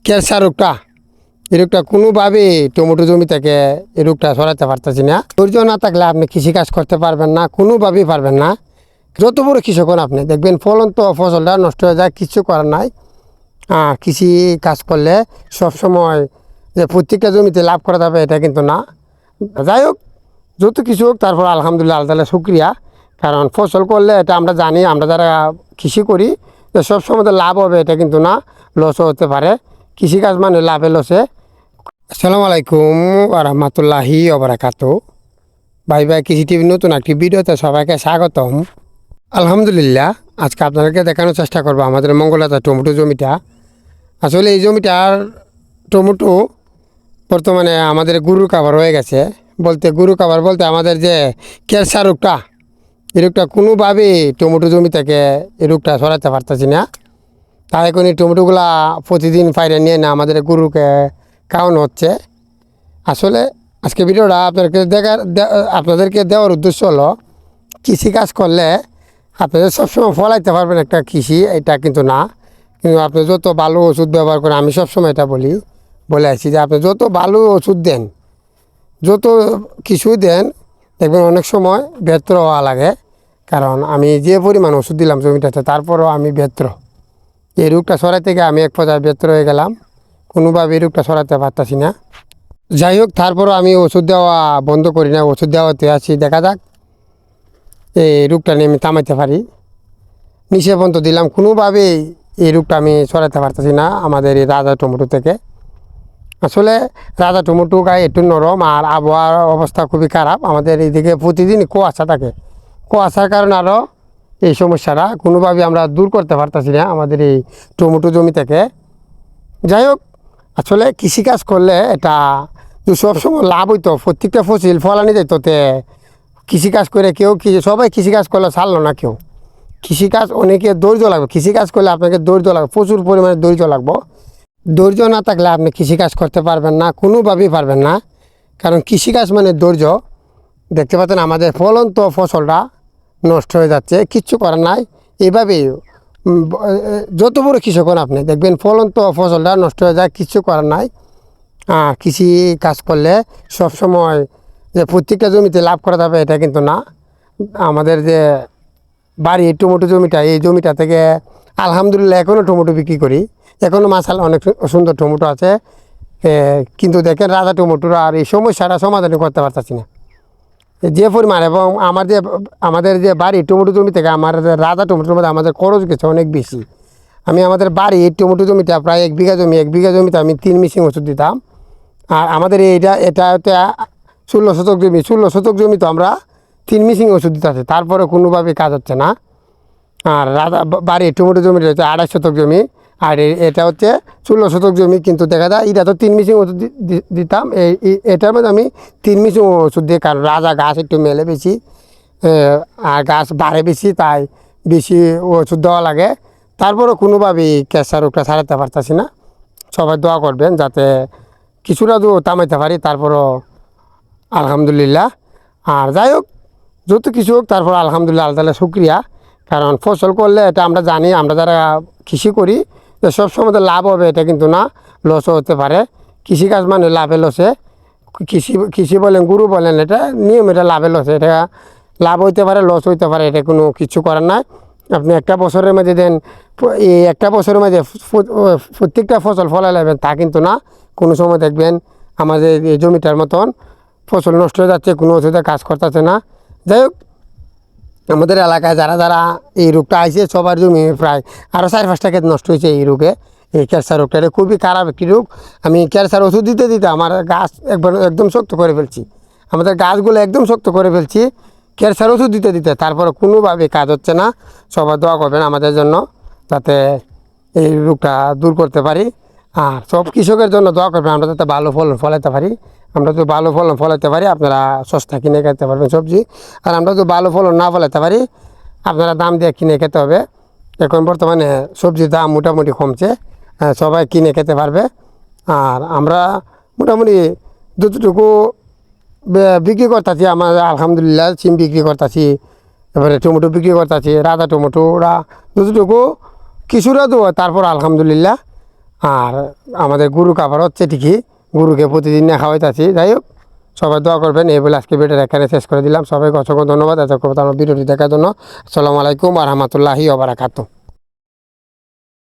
Cancer রোগটা এই রোগটা কোনোভাবে টমেটো জমি থেকে এই রোগটা সরাতে পারতেছি না। ধৈর্য না থাকলে আপনি কৃষিকাজ করতে পারবেন না, কোনোভাবেই পারবেন না। যত বড় কৃষক হন আপনি দেখবেন ফলন তো ফসলটা নষ্ট হয়ে যায়, কিছু করার নাই। কৃষি কাজ করলে সবসময় যে প্রত্যেকটা জমিতে লাভ করা যাবে এটা কিন্তু না। যাই হোক, যত কিছু হোক তারপর আলহামদুলিল্লাহ আল্লাহ তাআলা শুকরিয়া। কারণ ফসল করলে এটা আমরা জানি, আমরা যারা কৃষি করি যে সবসময় তো লাভ হবে এটা কিন্তু না, লসও হতে পারে। কৃষিকাজ মানে লাভে লসে। আসসালামু আলাইকুম ওয়া রাহমাতুল্লাহি ওয়া বারাকাতুহু। ভাই কৃষি টিভির নতুন একটি ভিডিওতে সবাইকে স্বাগতম। আলহামদুলিল্লাহ, আজকে আপনাদেরকে দেখানোর চেষ্টা করবো আমাদের মঙ্গলতা টমেটো জমিটা। আসলে এই জমিটার টমেটো বর্তমানে আমাদের গরুর খাবার হয়ে গেছে। গরুর খাবার বলতে আমাদের যে ক্যান্সার রোগটা, এই রোগটা কোনোভাবেই টমেটো জমি থেকে এই রোগটা সরাতে পারতেছি না। তাই এখন এই টমেটোগুলা প্রতিদিন বাইরে নিয়ে না আমাদের গরুকে খাওয়ানো হচ্ছে। আসলে আজকে ভিডিওটা আপনাদেরকে দেওয়ার উদ্দেশ্য হলো, কৃষিকাজ করলে আপনাদের সবসময় ফলাইতে পারবেন একটা কৃষি, এটা কিন্তু না। কিন্তু আপনি যত ভালো ওষুধ ব্যবহার করেন, আমি সবসময় এটা বলে আসছি যে আপনি যত ভালো ওষুধ দেন, যত কিছুই দেন, দেখবেন অনেক সময় ব্যর্থ হওয়া লাগে। কারণ আমি যে পরিমাণ ওষুধ দিলাম জমিটাতে, তারপরও আমি ব্যর্থ। এই রোগটা সরাইতে গিয়ে আমি এক পর্যায়ে ব্যর্থ হয়ে গেলাম, কোনোভাবে এই রোগটা সরাতে পারতাছি না। যাই হোক, তারপরও আমি ওষুধ দেওয়া বন্ধ করি না, ওষুধ দেওয়াতে আছি। দেখা যাক এই রোগটা নিয়ে আমি থামাইতে পারি। নিষে পর্যন্ত দিলাম, কোনোভাবেই এই রোগটা আমি সরাতে পারতেছি না আমাদের এই রাজা টমেটো থেকে। আসলে রাজা টমেটো গায়ে একটু নরম, আর আবহাওয়ার অবস্থা খুবই খারাপ। আমাদের এইদিকে প্রতিদিন কুয়াশা থাকে, কুয়াশার কারণে আরও এই সমস্যাটা কোনোভাবে আমরা দূর করতে পারতেছি না আমাদের এই টমেটো জমি থেকে। যাই হোক, আসলে কৃষিকাজ করলে এটা সবসময় লাভ হইতো, প্রত্যেকটা ফসল ফলানি যেত। কৃষিকাজ করে সবাই কৃষিকাজ করলে ছাড়লো না কেউ। কৃষিকাজ অনেকে ধৈর্য লাগবে, কৃষিকাজ করলে আপনাকে ধৈর্য লাগবে, প্রচুর পরিমাণে ধৈর্য লাগবে। ধৈর্য না থাকলে আপনি কৃষিকাজ করতে পারবেন না, কোনোভাবেই পারবেন না। কারণ কৃষিকাজ মানে ধৈর্য। দেখতে পাচ্ছেন আমাদের ফলন তো ফসলটা নষ্ট হয়ে যাচ্ছে, কিচ্ছু করার নাই। এইভাবেই যত বড় কৃষক হন আপনি দেখবেন ফলন তো ফসলটা নষ্ট হয়ে যায়, কিচ্ছু করার নাই। কৃষি কাজ করলে সবসময় যে প্রত্যেকটা জমিতে লাভ করা যাবে এটা কিন্তু না। আমাদের যে বাড়ি টমেটো জমিটা, এই জমিটা থেকে আলহামদুলিল্লাহ এখনও টমেটো বিক্রি করি, এখনও মাসাল অনেক সুন্দর টমেটো আছে। কিন্তু দেখেন রাজা টমেটোর আর এই সমস্যাটা সমাধান করতে পারতেছি না যে পরিমাণ। এবং আমাদের যে বাড়ি টমেটো জমি থেকে আমার রাজা টমেটোর মধ্যে আমাদের খরচ গেছে অনেক বেশি। আমাদের বাড়ি এই টমেটো জমিটা প্রায় 1 বিঘা জমি, 1 বিঘা জমিতে আমি 3 মেশিন ওষুধ দিতাম। আর আমাদের এটা হচ্ছে 16 শতক জমি, 16 শতক জমি তো আমরা 3 মেশিন ওষুধ দিতে আছে, তারপরে কোনোভাবে কাজ হচ্ছে না। আর বাড়ি টমেটো জমি হচ্ছে 28 শতক জমি, আর এটা হচ্ছে 16 শতক জমি। কিন্তু দেখা যায় এটা তো 3 মেশিন ওষুধ দিতাম, এটার মধ্যে আমি 3 মেশিন ওষুধ দিই। কারণ রাজা গাছ একটু মেলে বেশি, আর গাছ বাড়ে বেশি, তাই বেশি ওষুধ দেওয়া লাগে। তারপরেও কোনোভাবেই ক্যান্সার রোগটা ছাড়াতে পারতেছি না। সবাই দোয়া করবেন যাতে কিছুটা থামাইতে পারি, তারপরও আলহামদুলিল্লাহ। আর যাই হোক, যত কিছু হোক তারপর আলহামদুলিল্লাহ আল্লাহ তাআলা শুকরিয়া। কারণ ফসল করলে এটা আমরা জানি, আমরা যারা কৃষি করি যে সবসময় তো লাভ হবে এটা কিন্তু না, লসও হতে পারে। কৃষিকাজ মানে লাভে লসে। কৃষি বলেন, গুরু বলেন, এটা নিয়ম, এটা লাভে লসে। এটা লাভ হইতে পারে, লস হইতে পারে, এটা কোনো কিছু করার নাই। আপনি একটা বছরের মধ্যে দেন, এই একটা বছরের মধ্যে প্রত্যেকটা ফসল ফলাই নেবেন তা কিন্তু না। কোনো সময় দেখবেন আমাদের এই জমিটার মতন ফসল নষ্ট হয়ে যাচ্ছে, কোনো ওষুধে কাজ করতেছে না। যাই হোক, আমাদের এলাকায় যারা এই রোগটা আইছে সবার জমি প্রায় আরও 4-5টা ক্ষেত নষ্ট হয়েছে এই রোগে। এই ক্যান্সার রোগটা এটা খুবই খারাপ একটি রোগ। আমি ক্যান্সার ওষুধ দিতে আমার গাছ একদম শক্ত করে ফেলছি, আমাদের গাছগুলো একদম শক্ত করে ফেলছি ক্যান্সার ওষুধ দিতে। তারপরে কোনোভাবে কাজ হচ্ছে না। সবাই দোয়া করবেন আমাদের জন্য যাতে এই রোগটা দূর করতে পারি। আর সব কৃষকের জন্য দোয়া করবেন আমরা যাতে ভালো ফলন ফলাতে পারি। আমরা যদি ভালো ফলন ফলাতে পারি আপনারা সস্তা কিনে খেতে পারবেন সবজি। আর আমরা যদি ভালো ফলন না ফলাতে পারি আপনারা দাম দিয়ে কিনে খেতে হবে। এখন বর্তমানে সবজির দাম মোটামুটি কমছে, সবাই কিনে খেতে পারবে। আর আমরা মোটামুটি যতটুকু বিক্রি করতেছি, আমার আলহামদুলিল্লাহ সিম বিক্রি করতেছি, এবারে টমেটো বিক্রি করতেছি, রাজা টমেটো ওরা যতটুকু কিছুটা দেবো, তারপর আলহামদুলিল্লাহ। আর আমাদের গরু খাবার হচ্ছে ঠিকই, গরুকে প্রতিদিন না খাওয়াইতেছি। যাই হোক, সবাই দোয়া করবেন। এই বলে আজকে ভিডিওটা এখানে শেষ করে দিলাম। সবাইকে অসংখ্য ধন্যবাদ এত কথা আমার ভিডিওটি দেখার জন্য। আসসালামু আলাইকুম ওয়া রাহমাতুল্লাহি ওয়া বারাকাতুহু।